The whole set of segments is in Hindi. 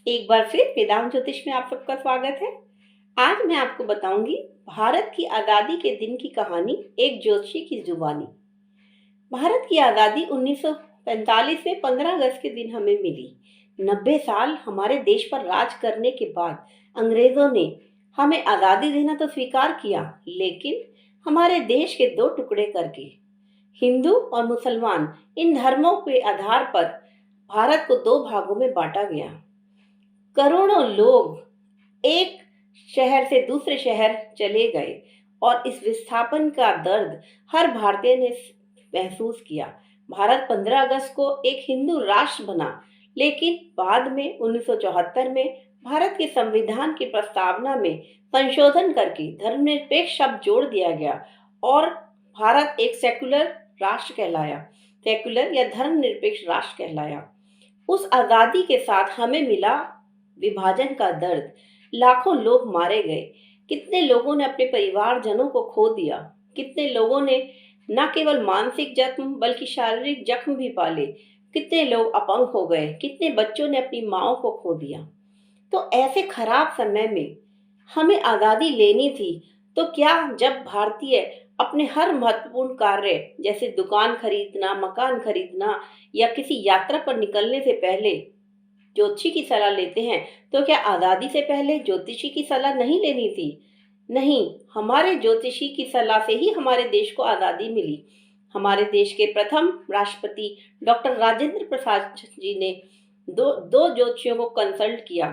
एक बार फिर वेदांत ज्योतिष में आप सबका स्वागत है। आज मैं आपको बताऊंगी भारत की आज़ादी के दिन की कहानी, एक ज्योतिषी की जुबानी। भारत की आज़ादी 1945 में 15 अगस्त के दिन हमें मिली। 90 साल हमारे देश पर राज करने के बाद अंग्रेजों ने हमें आज़ादी देना तो स्वीकार किया, लेकिन हमारे देश के दो टुकड़े करके हिंदू और मुसलमान इन धर्मों के आधार पर भारत को दो भागों में बांटा गया। करोड़ों लोग एक शहर से दूसरे शहर चले गए और इस विस्थापन का दर्द हर भारतीय ने महसूस किया। भारत 15 अगस्त को एक हिंदू राष्ट्र बना, लेकिन बाद में 1974 में भारत के संविधान की प्रस्तावना में संशोधन करके धर्मनिरपेक्ष शब्द जोड़ दिया गया और भारत एक सेकुलर राष्ट्र कहलाया। सेकुलर या धर्मनिरपेक्ष राष्ट्र कहलाया। उस आजादी के साथ हमें मिला विभाजन का दर्द। लाखों लोग मारे गए। कितने लोगों ने अपने परिवारजनों को खो दिया। कितने लोगों ने न केवल मानसिक जख्म बल्कि शारीरिक जख्म भी पाले। कितने लोग अपंग हो गए। कितने बच्चों ने अपनी माओ को खो दिया। तो ऐसे खराब समय में हमें आजादी लेनी थी, तो क्या जब भारतीय अपने हर महत्वपूर्ण कार्य जैसे दुकान खरीदना, मकान खरीदना या किसी यात्रा पर निकलने से पहले ज्योतिषी की सलाह लेते हैं, तो क्या आजादी से पहले ज्योतिषी की सलाह नहीं लेनी थी? नहीं, हमारे ज्योतिषी की सलाह से ही हमारे देश को आजादी मिली। हमारे देश के प्रथम राष्ट्रपति डॉक्टर राजेंद्र प्रसाद जी ने दो दो ज्योतिषियों को कंसल्ट किया,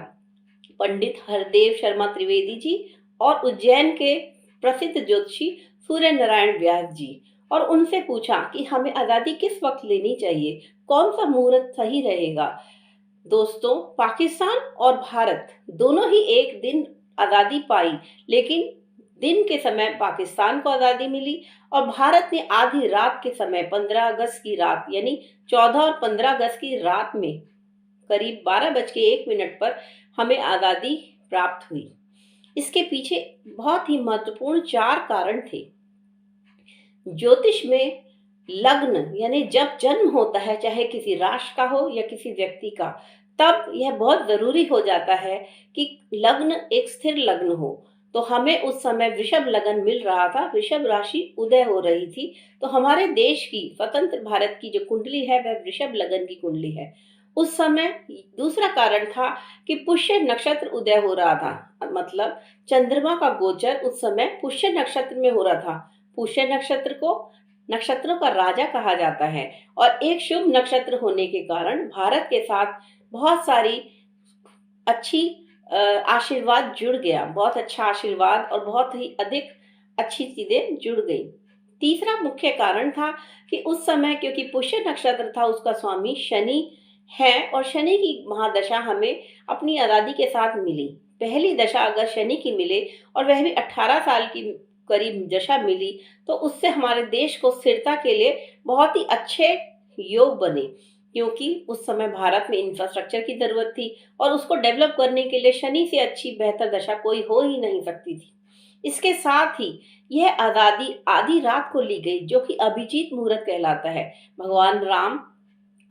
पंडित हरदेव शर्मा त्रिवेदी जी और उज्जैन के प्रसिद्ध ज्योतिषी सूर्य नारायण व्यास जी, और उनसे पूछा कि हमें आजादी किस वक्त लेनी चाहिए, कौन सा मुहूर्त सही रहेगा। दोस्तों, पाकिस्तान और भारत दोनों ही एक दिन आजादी पाई, लेकिन दिन के समय पाकिस्तान को आजादी मिली और भारत ने आधी रात के समय 15 अगस्त की रात यानी 14 और 15 अगस्त की रात में करीब 12:01 पर हमें आजादी प्राप्त हुई। इसके पीछे बहुत ही महत्वपूर्ण 4 कारण थे। ज्योतिष में लग्न यानी जब जन्म होता है, चाहे किसी राष्ट्र का हो या किसी व्यक्ति का, तब यह बहुत जरूरी हो जाता है कि लग्न एक स्थिर लग्न हो। तो हमें उस समय वृषभ लग्न मिल रहा था, वृषभ राशि उदय हो रही थी। तो हमारे देश की स्वतंत्र भारत की जो कुंडली है वह वृषभ लग्न की कुंडली है उस समय। दूसरा कारण था कि पुष्य नक्षत्र उदय हो रहा था, मतलब चंद्रमा का गोचर उस समय पुष्य नक्षत्र में हो रहा था। पुष्य नक्षत्र को नक्षत्रों का राजा कहा जाता है और एक शुभ नक्षत्र होने के कारण भारत के साथ बहुत सारी अच्छी आशीर्वाद जुड़ गया। बहुत अच्छा आशीर्वाद और बहुत ही अधिक अच्छी चीजें जुड़ गई। तीसरा मुख्य कारण था कि उस समय क्योंकि पुष्य नक्षत्र था, उसका स्वामी शनि है और शनि की महादशा हमें अपनी आजादी के साथ मिली। पहली दशा अगर शनि की मिले और वह भी 18 साल की करीब दशा मिली, तो उससे हमारे देश को स्थिरता के लिए बहुत ही अच्छे योग बने, क्योंकि उस समय भारत में इंफ्रास्ट्रक्चर की जरूरत थी और उसको डेवलप करने के लिए शनि से अच्छी बेहतर दशा कोई हो ही नहीं सकती थी। इसके साथ ही यह आजादी आधी रात को ली गई, जो कि अभिजीत मुहूर्त कहलाता है। भगवान राम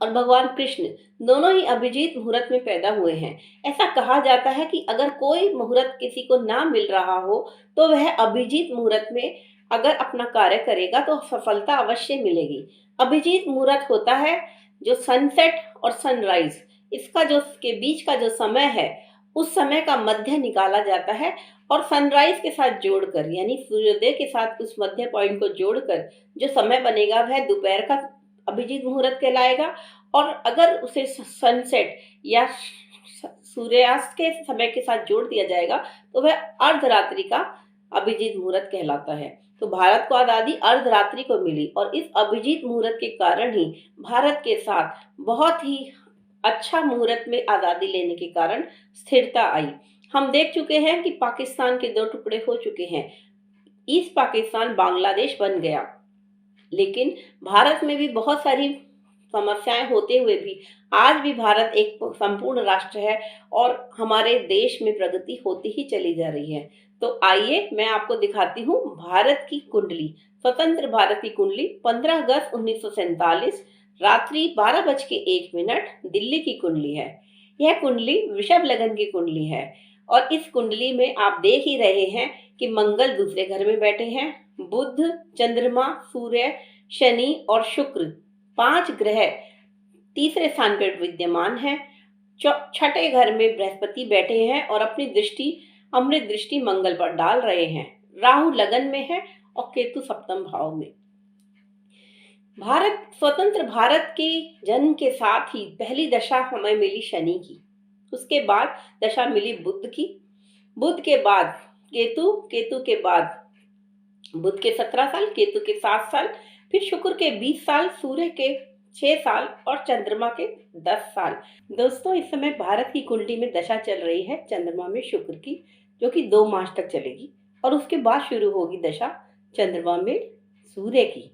और भगवान कृष्ण दोनों ही अभिजीत मुहूर्त में पैदा हुए हैं। ऐसा कहा जाता है कि अगर कोई मुहूर्त किसी को ना मिल रहा हो, तो वह अभिजीत मुहूर्त में अगर अपना कार्य करेगा तो सफलता अवश्य मिलेगी। अभिजीत मुहूर्त होता है जो सनसेट और सनराइज, इसका जो के बीच का जो समय है, उस समय का मध्य निकाला जाता है और सनराइज के साथ जोड़कर यानी सूर्योदय के साथ उस मध्य पॉइंट को जोड़कर जो समय बनेगा वह दोपहर का अभिजीत मुहूर्त कहलाएगा। और अगर उसे सनसेट या सूर्यास्त के समय के साथ जोड़ दिया जाएगा तो वह अर्धरात्रि का अभिजीत मुहूर्त कहलाता है। तो भारत को आजादी अर्धरात्रि को मिली और इस अभिजीत मुहूर्त के कारण ही भारत के साथ बहुत ही अच्छा मुहूर्त में आजादी लेने के कारण स्थिरता आई। हम देख चुके हैं कि पाकिस्तान के दो टुकड़े हो चुके हैं। ईस्ट पाकिस्तान बांग्लादेश बन गया, लेकिन भारत में भी बहुत सारी समस्याएं होते हुए भी आज भी भारत एक संपूर्ण राष्ट्र है और हमारे देश में प्रगति होती ही चली जा रही है। तो आइए मैं आपको दिखाती हूँ भारत की कुंडली, स्वतंत्र भारत की कुंडली। 15 अगस्त 1947 रात्रि 12:01 दिल्ली की कुंडली है। यह कुंडली वृषभ लगन की कुंडली है और इस कुंडली में आप देख ही रहे हैं कि मंगल दूसरे घर में बैठे हैं। बुध, चंद्रमा, सूर्य, शनि और शुक्र 5 ग्रह तीसरे स्थान पर विद्यमान हैं। छठे घर में बृहस्पति बैठे हैं और अपनी दृष्टि अमृत दृष्टि मंगल पर डाल रहे हैं। राहु लगन में है और केतु सप्तम भाव में। स्वतंत्र भारत के जन्म के साथ ही पहली दशा हमें मिली शनि की, उसके बाद दशा मिली बुध की, बुध के बाद केतु, केतु के बाद बुध के 17 साल, केतु के 7 साल, फिर शुक्र के 20 साल, सूर्य के 6 साल और चंद्रमा के 10 साल। दोस्तों, इस समय भारत की कुंडली में दशा चल रही है चंद्रमा में शुक्र की, जो कि 2 मार्च तक चलेगी और उसके बाद शुरू होगी दशा चंद्रमा में सूर्य की,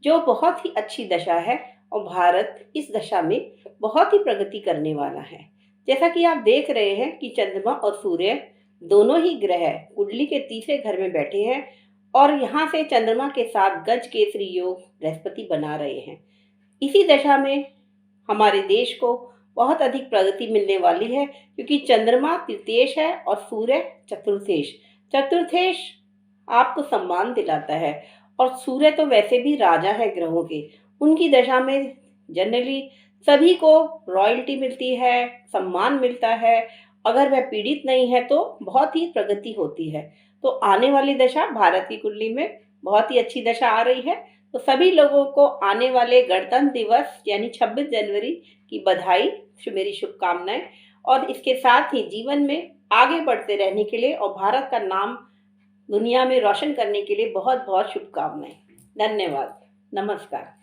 जो बहुत ही अच्छी दशा है और भारत इस दशा में बहुत ही प्रगति करने वाला है। जैसा कि आप देख रहे हैं कि चंद्रमा और सूर्य दोनों ही ग्रह कुंडली के तीसरे घर में बैठे हैं और यहाँ से चंद्रमा के साथ गज केसरी योग बृहस्पति बना रहे हैं। इसी दशा में हमारे देश को बहुत अधिक प्रगति मिलने वाली है, क्योंकि चंद्रमा तृतीयेश है और सूर्य चतुर्थेश। चतुर्थेश आपको सम्मान दिलाता है और सूर्य तो वैसे भी राजा है ग्रहों के। उनकी दशा में जनरली सभी को रॉयल्टी मिलती है, सम्मान मिलता है। अगर वह पीड़ित नहीं है तो बहुत ही प्रगति होती है। तो आने वाली दशा भारत की कुंडली में बहुत ही अच्छी दशा आ रही है। तो सभी लोगों को आने वाले गणतंत्र दिवस यानी 26 जनवरी की बधाई, मेरी शुभकामनाएं और इसके साथ ही जीवन में आगे बढ़ते रहने के लिए और भारत का नाम दुनिया में रोशन करने के लिए बहुत बहुत शुभकामनाएं। धन्यवाद। नमस्कार।